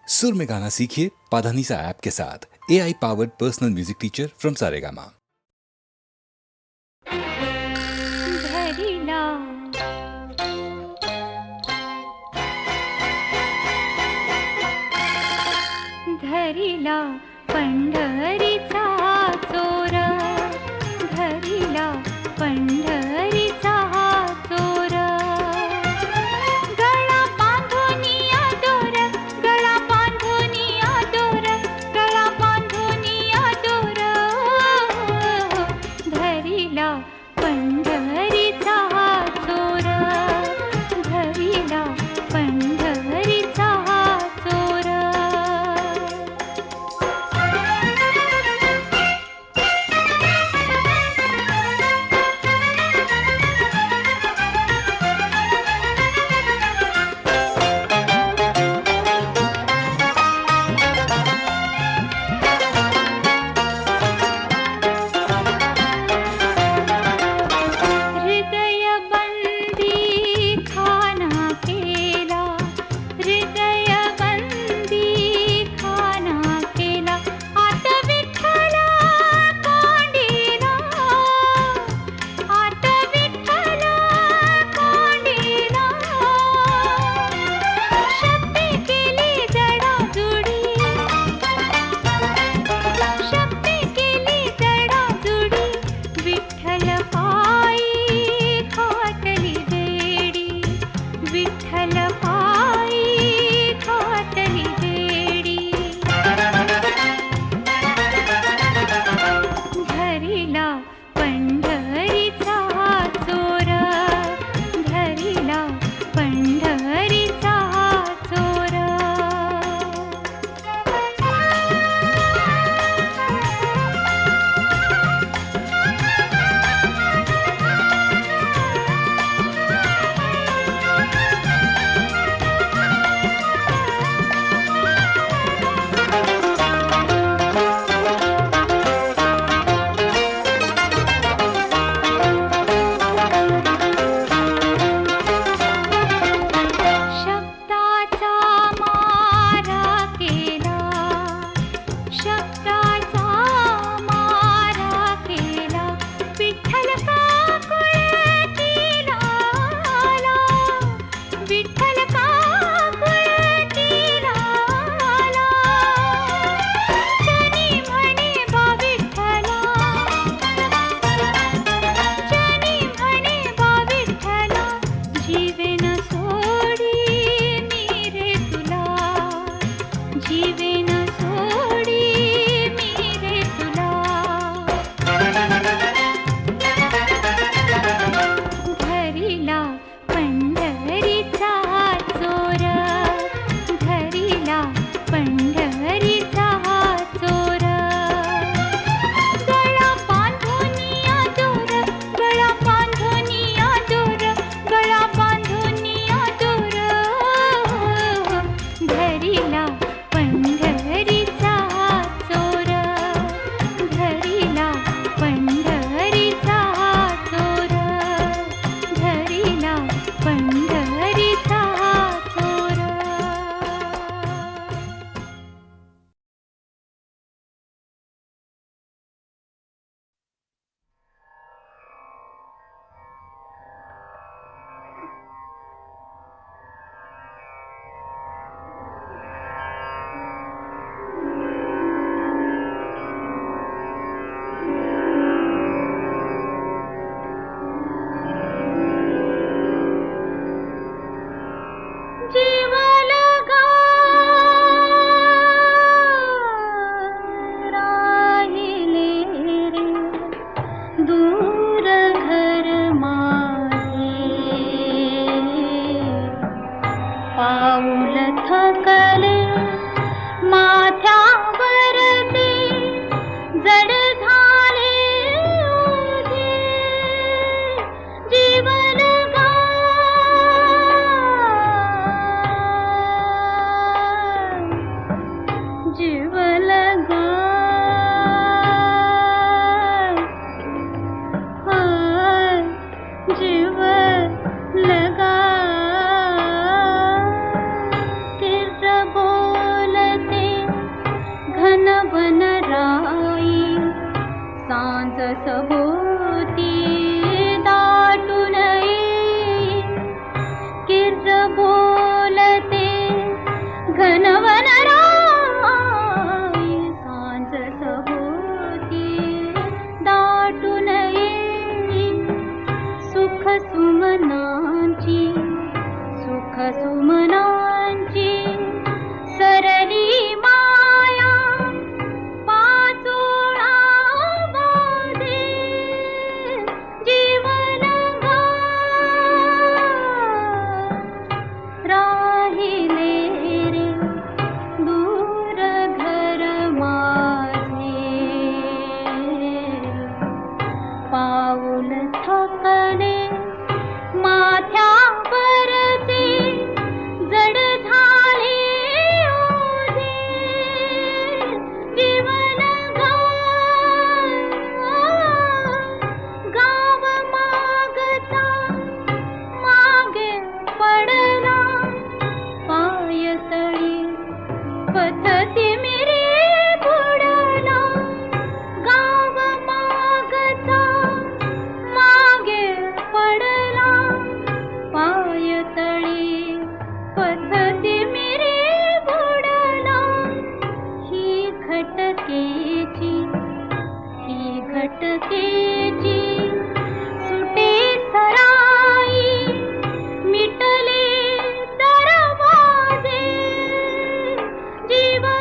सुर में गाना सीखिए पाधानीसा ऐप के साथ। AI powered personal music teacher from Saregama. धरिला पंढरीचा चोर, धरिला पंढरीचा चोर, गळा बांधुनिया दोर, गळा बांधुनिया दोर, गळा बांधुनिया दोर, धरिला पंढरीचा चोर, धरिला पंढरीचा चोर. धरिला पंढरीचा सभोवती दाटून येई कीर्ज बोलते घनवन राई सांज सभोवती दाटून येई सुख सुमनांची सरली माया पाचोळा बाजे जीवन राहिले रे दूर घर माझे पाऊल थकले माथ्यावरचे जड झाले ओझे जीवन गाव मागचा मागे पडला पायतळी पथती मिरी बुडला गाव मागचा मागे पडला पायतळी पथती मिरी बुडला ही घटकेची सुटे सराई मिटले दरवाजे जीवन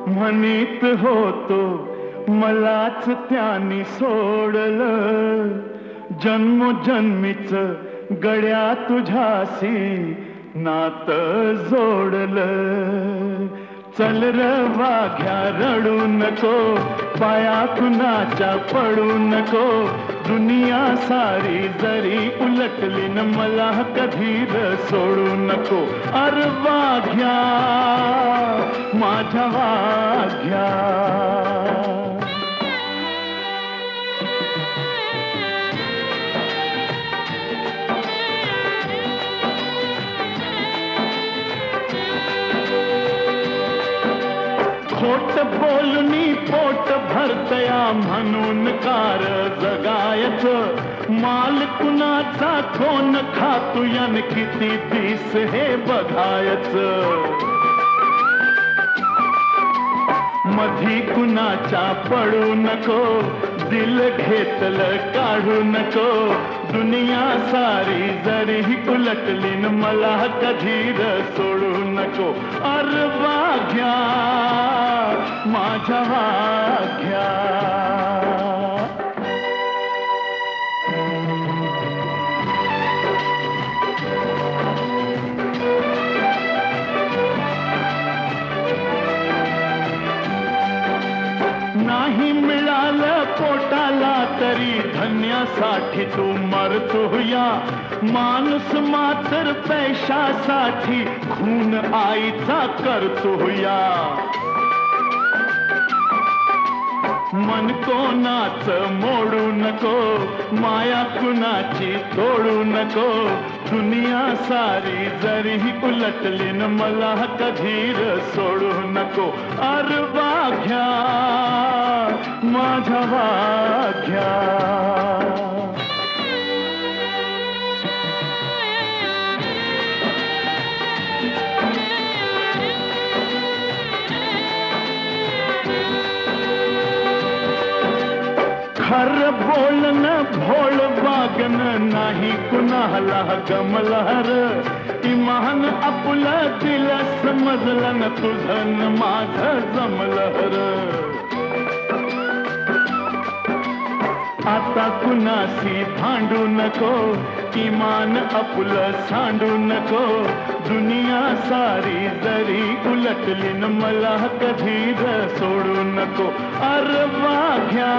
म्हणीत होतो मलाच त्यानी सोडलं, जन्मोजन्मीच गड्या तुझ्याशी नात जोडलं. चल र वाघ्या रडू नको, पाया कुणाच्या पडू नको, दुनिया सारी जरी उलटली न मला कधी र सोडू नको. अर वाघ्या माझ्या वाघ्या. खोट बोलणी पोट भरतया म्हणून कार जगायचं, माल कुणाचा कोण खातू यान किती दिस हे बघायचं. मधी कुणाच्या पडू नको, दिल घेतलं काढू नको, दुनिया सारी जरी उलटली न मला कधी र सोडू नको. अर वाघ्या माझ्या वाघ्या. नाही मिळालं पोटाला तरी धन्यासाठी तू मरतोया, माणूस मात्र पैशासाठी खून आईचा करतोया. मन कोणाच मोडू नको, माया कुणाची तोडू नको, दुनिया सारी जरी उलटली न मला कधी र सोडू नको. अर वाघ्या माझ्या वाघ्या. खर बोलणं भोळ वागणं नाही कुणाला गमलहर, इमान आपलं दिल समजलं न तुझं न माझं जमलहर. आता कुणाशी भांडू नको, इमान आपलं सांडू नको, दुनिया सारी जरी उलटली न मला कधी र सोडू नको. अर वाघ्या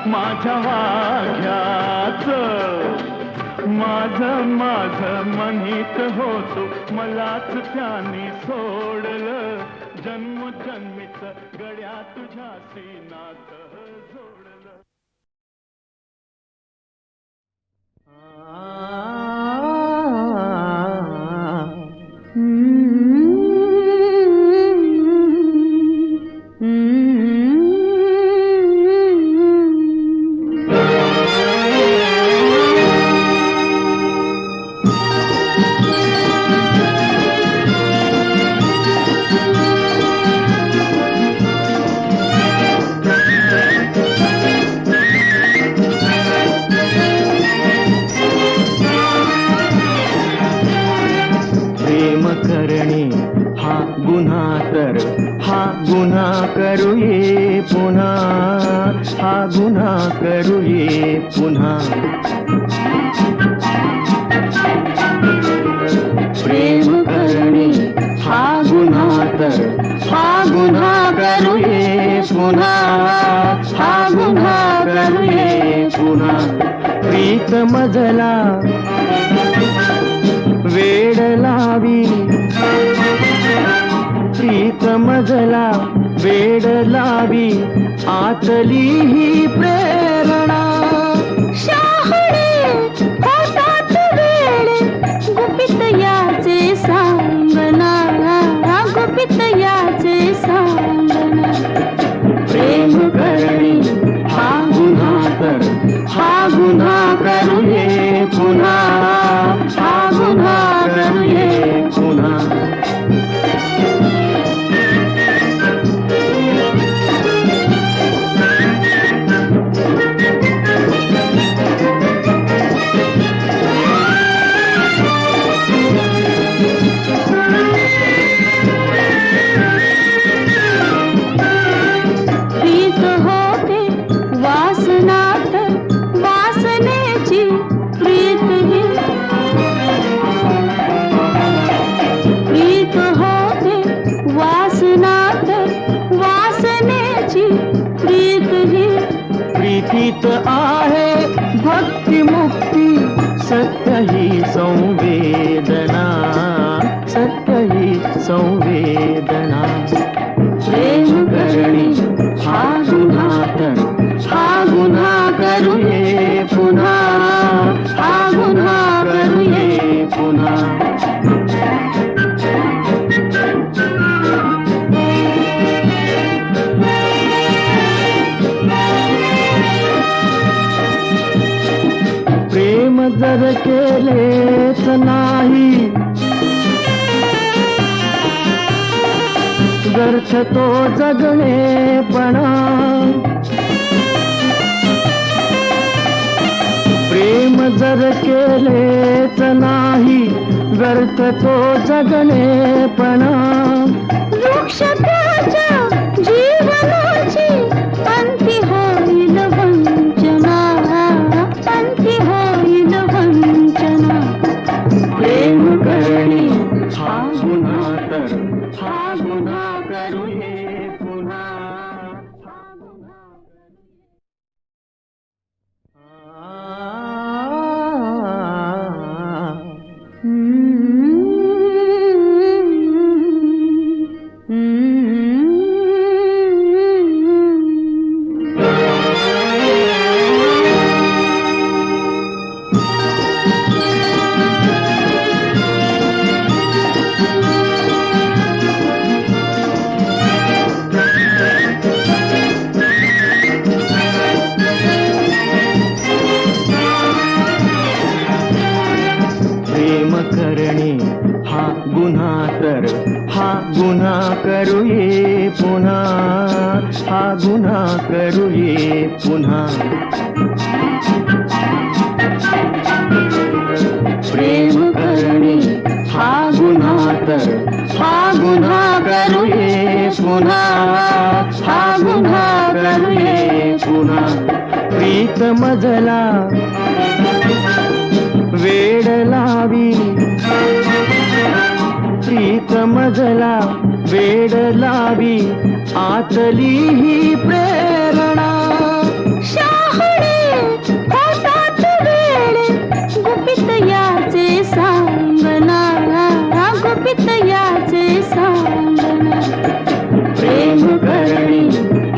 माझ्या वाघ्याच, माझं माझं म्हणीत होतो मलाच त्यानी सोडलं, जन्मोजन्मीच गड्या तुझ्याशी नात जोडलं. करूये पुन्हा, हा गुन्हा करूये पुन्हा. प्रेम करणे हा गुन्हा तर हा गुन्हा करूये पुन्हा, हा गुन्हा करूये पुन्हा. प्रीत मजला वेड लावी, प्रीत मजला वेड लावी, आतली ही प्रेरणा. शहाणे होतात वेळे, गुपित याचे सांगना, गुपित याचे सांगना. प्रेम करणे हा गुन्हा तर हा गुन्हा करूये पुन्हा, हा गुन्हा करूये पुन्हा. प्रीतीत आहे भक्ती मुक्ती सत्य ही संवेदना सत्य ही संवेदना प्रेम करणे हा गुन्हा तर हा गुन्हा करूये पुन्हा हा गुन्हा करूये पुन्हा प्रेम जर केलेच नाही व्यर्थ तो जगणेपणा प्रेम जर केलेच नाही व्यर्थ तो जगणेपणा वृक्ष त्याच्या जीवनाची अंती होईल वंचना अंती होईल वंचना प्रेम करणे हा गुन्हा तर हा गुन्हा करूये पुन्हा हा गुन्हा प्रेम करणे हा गुन्हा तर हा गुन्हा करूये पुन्हा हा गुन्हा करूये पुन्हा प्रेम करणे हा गुन्हा तर हा गुन्हा करूये पुन्हा हा गुन्हा करूये पुन्हा प्रीत मजला वेड लावी प्रीत मजला वेड लावी आतली ही प्रेरणा शहाणे होतात वेळे गुपित याचे सांगना गुपित याचे सांगना प्रेम करणे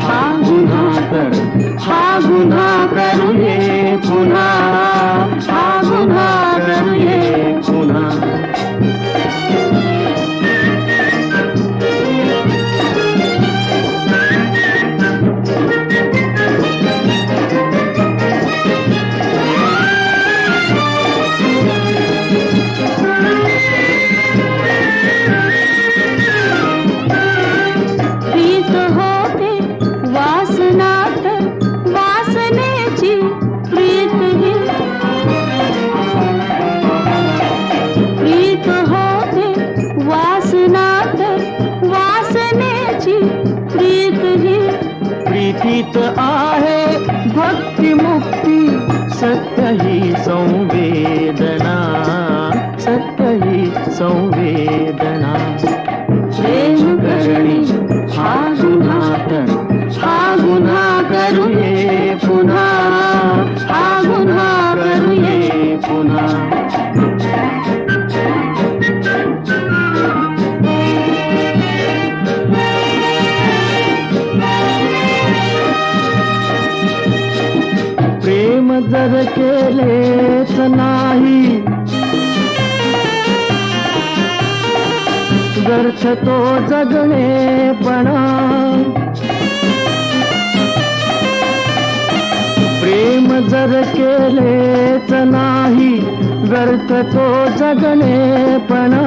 हा गुन्हा तर हा गुन्हा करूये पुन्हा हा गुन्हा करूये पुन्हा प्रीत होते वासनात वासनेची प्रीत ही प्रीत होते वासनात वासनेची प्रीत ही प्रीतीत आहे भक्ती मुक्ती सत्य ही संवेदना सत्य ही संवेदना प्रेम करणे हा गुन्हा तर हा गुन्हा करूये पुन्हा हा गुन्हा करूये पुन्हा प्रेम जर केलेच नाही व्यर्थ तो जगणेपणा प्रेम जर केलेच नाही व्यर्थ तो जगणेपणा